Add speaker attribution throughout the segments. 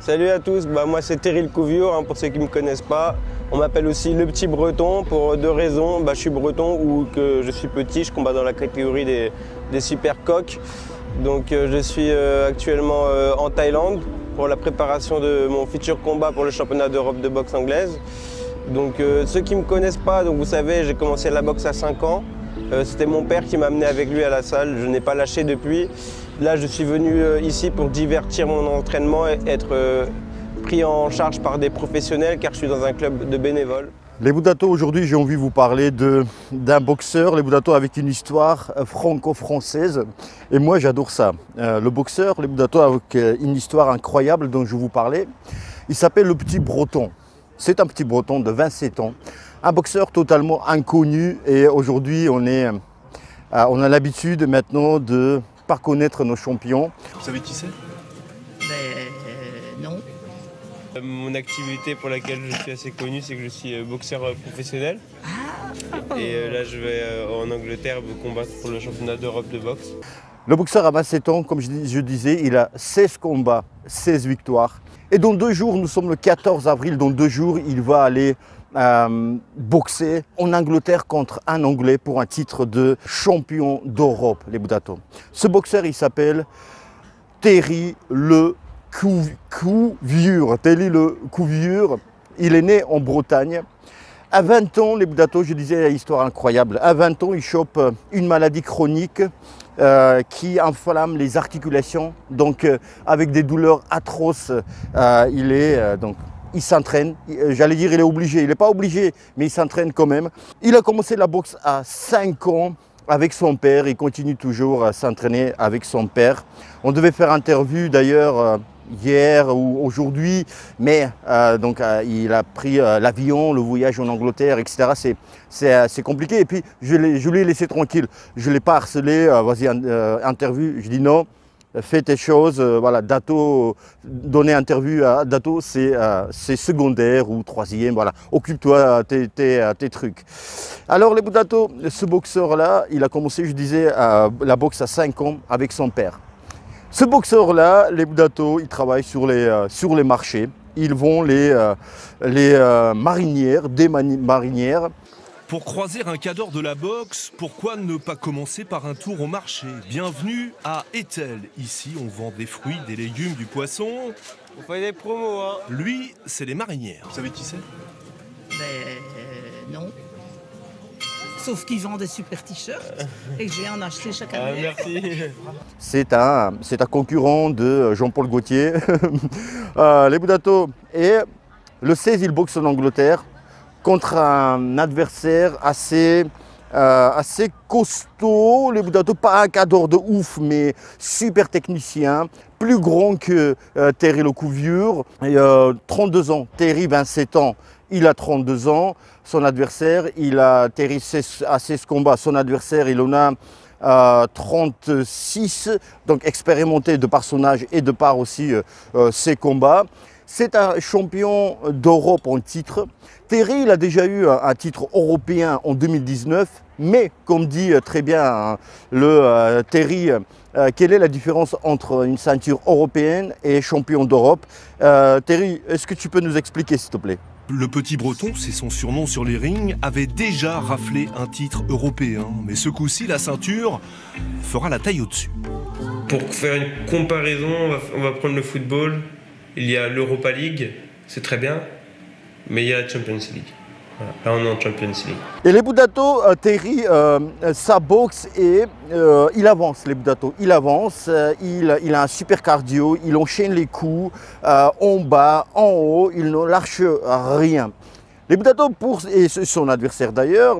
Speaker 1: Salut à tous, moi c'est Terry le Couviure, pour ceux qui ne me connaissent pas. On m'appelle aussi le petit breton pour deux raisons. Je suis breton ou que je suis petit, je combats dans la catégorie des super coqs. Donc je suis actuellement en Thaïlande pour la préparation de mon futur combat pour le championnat d'Europe de boxe anglaise. Donc ceux qui ne me connaissent pas, donc vous savez, j'ai commencé la boxe à 5 ans. C'était mon père qui m'a amené avec lui à la salle, je n'ai pas lâché depuis. Là, je suis venu ici pour divertir mon entraînement et être pris en charge par des professionnels car je suis dans un club de bénévoles.
Speaker 2: Les Boudato, aujourd'hui, j'ai envie de vous parler d'un boxeur, les Boudato avec une histoire franco-française. Et moi, j'adore ça. Le boxeur, les Boudato avec une histoire incroyable dont je vous parlais. Il s'appelle le Petit Breton. C'est un petit Breton de 27 ans. Un boxeur totalement inconnu. Et aujourd'hui, on a l'habitude maintenant de par connaître nos champions.
Speaker 3: Vous savez qui c'est?
Speaker 4: Non.
Speaker 1: Mon activité pour laquelle je suis assez connu, c'est que je suis boxeur professionnel. Et là, je vais en Angleterre combattre pour le championnat d'Europe de boxe.
Speaker 2: Le boxeur a 27 ans, comme je disais, il a 16 combats, 16 victoires. Et dans 2 jours, nous sommes le 14 avril, dans 2 jours, il va aller boxer en Angleterre contre un Anglais pour un titre de champion d'Europe, les Boudato. Ce boxeur, il s'appelle Terry le Couviure. Terry le Couviure, il est né en Bretagne. À 20 ans, les Boudato, je disais, histoire incroyable. À 20 ans, il chope une maladie chronique qui inflamme les articulations. Donc, avec des douleurs atroces, il s'entraîne, j'allais dire il est obligé, il n'est pas obligé, mais il s'entraîne quand même. Il a commencé la boxe à 5 ans avec son père, il continue toujours à s'entraîner avec son père. On devait faire interview d'ailleurs hier ou aujourd'hui, mais il a pris l'avion, le voyage en Angleterre, etc. C'est compliqué et puis je lui ai laissé tranquille. Je ne l'ai pas harcelé, vas-y, interview, je dis non. Fais tes choses, voilà, Dato, donner interview à Dato, c'est secondaire ou troisième, voilà, occupe-toi tes trucs. Alors les Boudato, ce boxeur-là, il a commencé, je disais, la boxe à 5 ans avec son père. Ce boxeur-là, les Boudato, il travaille sur les marchés, ils vont les marinières, des marinières.
Speaker 3: Pour croiser un cadre de la boxe, pourquoi ne pas commencer par un tour au marché? Bienvenue à Etel. Ici, on vend des fruits, des légumes, du poisson.
Speaker 1: On fait des promos, hein.
Speaker 3: Lui, c'est les marinières. Vous savez qui c'est?
Speaker 4: Non. Sauf qu'ils vendent des super t-shirts et que je vais en acheter chaque année.
Speaker 1: Merci.
Speaker 2: C'est un concurrent de Jean-Paul Gaultier. Les Boudato. Et le 16, il boxe en Angleterre contre un adversaire assez costaud, les Boudato, pas un cadre de ouf, mais super technicien, plus grand que Terry le Couviure, 32 ans, Terry 27 ans, il a 32 ans, son adversaire, Terry a 16 combats, son adversaire, il en a 36, donc expérimenté de par son âge et de par aussi ses combats. C'est un champion d'Europe en titre. Terry, il a déjà eu un titre européen en 2019, mais comme dit très bien Terry, quelle est la différence entre une ceinture européenne et champion d'Europe? Terry, est-ce que tu peux nous expliquer s'il te plaît?
Speaker 3: Le Petit Breton, c'est son surnom sur les rings, avait déjà raflé un titre européen. Mais ce coup-ci, la ceinture fera la taille au-dessus.
Speaker 1: Pour faire une comparaison, on va prendre le football. Il y a l'Europa League, c'est très bien, mais il y a la Champions League. Voilà. Là, on est en Champions League.
Speaker 2: Et les Boudato, Terry, sa boxe et il avance, les Boudato. Il avance, il a un super cardio, il enchaîne les coups en bas, en haut, il ne lâche rien. Les Boudato, et son adversaire d'ailleurs,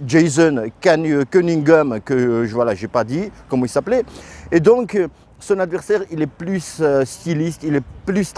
Speaker 2: Jason Cunningham, que voilà, j'ai pas dit comment il s'appelait, et donc son adversaire, il est plus styliste, il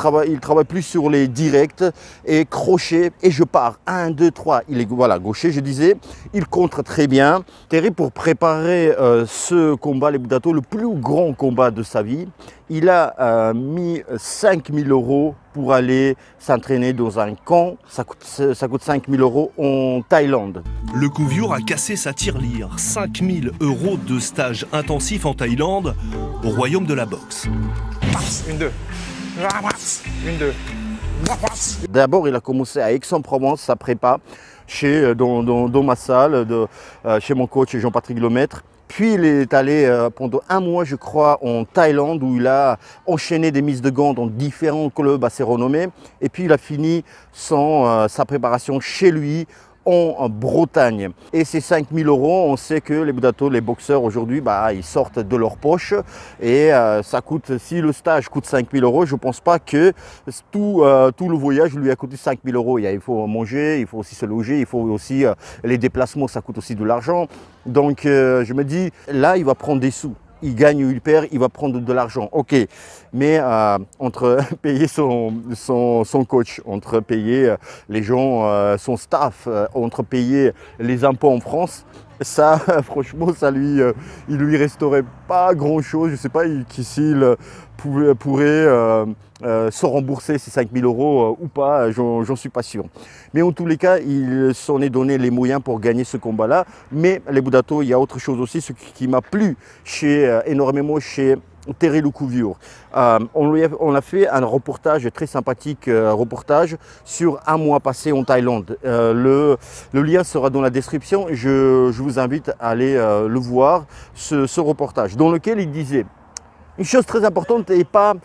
Speaker 2: travaille plus sur les directs et crochets. Et je pars, 1, 2, 3, il est voilà, gaucher, je disais. Il contre très bien. Terry, pour préparer ce combat, les Boudato, le plus grand combat de sa vie, il a mis 5 000 € pour aller s'entraîner dans un camp. Ça coûte 5 000 € en Thaïlande.
Speaker 3: Le Couviure a cassé sa tirelire. 5 000 € de stage intensif en Thaïlande, au royaume de la boxe.
Speaker 5: Une, deux. Une, deux.
Speaker 2: D'abord, il a commencé à Aix-en-Provence, sa prépa, dans ma salle, chez mon coach Jean-Patrick Lemaître. Puis il est allé pendant un mois, je crois, en Thaïlande, où il a enchaîné des mises de gants dans différents clubs assez renommés. Et puis il a fini sa préparation chez lui, en Bretagne. Et ces 5 000 €, on sait que les Budato, les boxeurs aujourd'hui, ils sortent de leur poche. Et ça coûte, si le stage coûte 5 000 €, je ne pense pas que tout le voyage lui a coûté 5 000 €. Il faut manger, il faut aussi se loger, il faut aussi les déplacements, ça coûte aussi de l'argent. Donc je me dis, là, il va prendre des sous. Il gagne ou il perd, il va prendre de l'argent. Ok, mais entre payer son coach, entre payer les gens, son staff, entre payer les impôts en France, ça, franchement, il lui resterait pas grand-chose. Je ne sais pas s'il pourrait se rembourser ces 5 000 € ou pas, j'en suis pas sûr. Mais en tous les cas, il s'en est donné les moyens pour gagner ce combat-là. Mais les Budato, il y a autre chose aussi, ce qui m'a plu énormément chez Terry Loukouviour. On a fait un reportage, très sympathique reportage, sur un mois passé en Thaïlande. Le lien sera dans la description. Je vous invite à aller le voir, ce reportage, dans lequel il disait une chose très importante et pas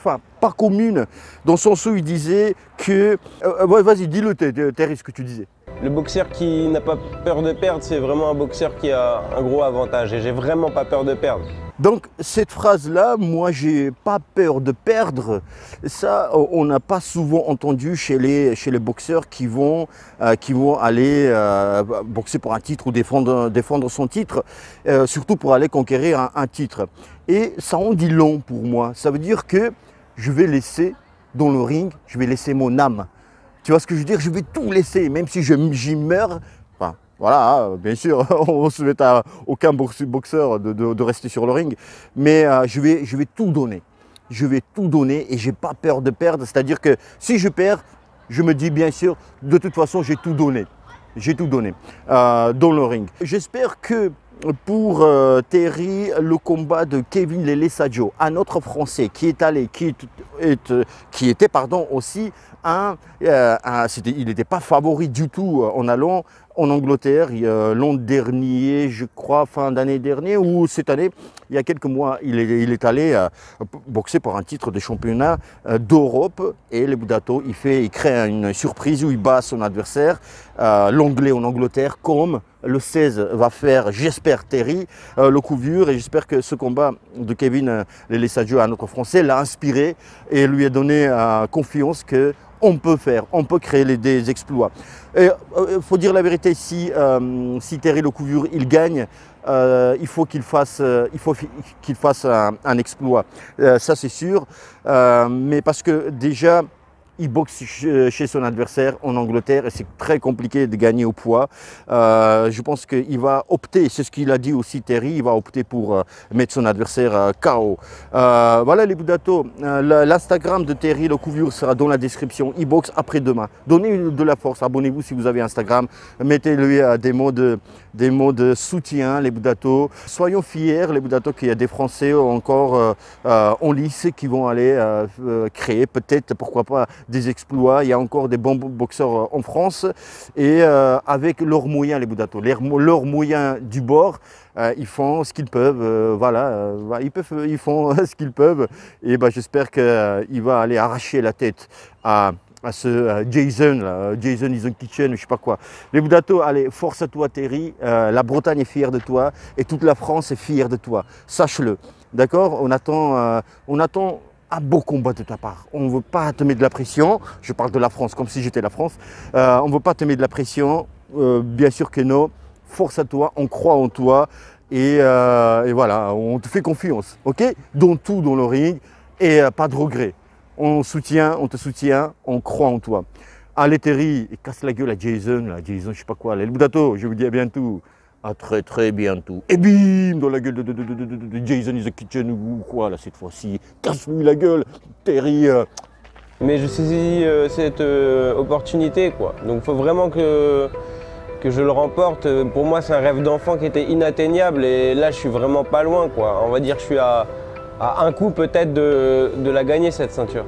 Speaker 2: commune, dans le sens où il disait que... vas-y, dis-le, Terry, ce que tu disais.
Speaker 1: Le boxeur qui n'a pas peur de perdre, c'est vraiment un boxeur qui a un gros avantage. Et j'ai vraiment pas peur de perdre.
Speaker 2: Donc cette phrase-là, moi j'ai pas peur de perdre, ça on n'a pas souvent entendu chez les boxeurs qui vont aller boxer pour un titre ou défendre son titre, surtout pour aller conquérir un titre. Et ça en dit long pour moi, ça veut dire que je vais laisser dans le ring, je vais laisser mon âme. Tu vois ce que je veux dire? Je vais tout laisser, même si j'y meurs. Voilà, bien sûr, on ne souhaite à aucun boxeur de rester sur le ring, mais je vais tout donner. Je vais tout donner et je n'ai pas peur de perdre. C'est-à-dire que si je perds, je me dis bien sûr, de toute façon, j'ai tout donné. J'ai tout donné dans le ring. J'espère que pour Terry, le combat de Kevin Lele Sadio, un autre Français qui est allé, qui était aussi il n'était pas favori du tout en allant en Angleterre l'an dernier, je crois, fin d'année dernière, ou cette année, il y a quelques mois, il est allé boxer pour un titre de championnat d'Europe. Et les Budato, il crée une surprise où il bat son adversaire, l'anglais en Angleterre, comme le 16 va faire, j'espère, Terry Loukouviour. Et j'espère que ce combat de Kevin Lele Sadio, un autre Français, l'a inspiré et lui a donné confiance que on peut créer des exploits. Il faut dire la vérité, si Terry Loukouviour il gagne, il faut qu'il fasse un exploit. Ça c'est sûr, mais parce que déjà, il boxe chez son adversaire en Angleterre et c'est très compliqué de gagner au poids. Je pense qu'il va opter, c'est ce qu'il a dit aussi Terry, il va opter pour mettre son adversaire KO. Voilà les Budato, l'Instagram de Terry Loukouviour sera dans la description. Il boxe après-demain. Donnez de la force, abonnez-vous si vous avez Instagram, mettez-lui des mots de soutien, les Budato. Soyons fiers, les Budato, qu'il y a des Français encore en lice qui vont aller créer peut-être, pourquoi pas, des exploits. Il y a encore des bons boxeurs en France et avec leurs moyens, les Budato, leurs moyens du bord, ils font ce qu'ils peuvent, ils font ce qu'ils peuvent et j'espère qu'il va aller arracher la tête à ce Jason is in kitchen, je ne sais pas quoi. Les Budato, allez, force à toi Terry, la Bretagne est fière de toi et toute la France est fière de toi, sache-le, d'accord? On attend un beau combat de ta part. On ne veut pas te mettre de la pression. Je parle de la France comme si j'étais la France. On ne veut pas te mettre de la pression. Bien sûr que non. Force à toi. On croit en toi. Et voilà, on te fait confiance. Ok? Dans tout, dans le ring. Et pas de regret. On te soutient. On croit en toi. Allez Terry, casse la gueule à Jason. Jason, je sais pas quoi. Les Budato, je vous dis à bientôt. À très très bientôt. Et bim, dans la gueule de Jason is the kitchen ou quoi là cette fois-ci. Casse-lui la gueule, Terry.
Speaker 1: Mais je saisis cette opportunité quoi. Donc il faut vraiment que je le remporte. Pour moi c'est un rêve d'enfant qui était inatteignable et là je suis vraiment pas loin quoi. On va dire que je suis à un coup peut-être de la gagner cette ceinture.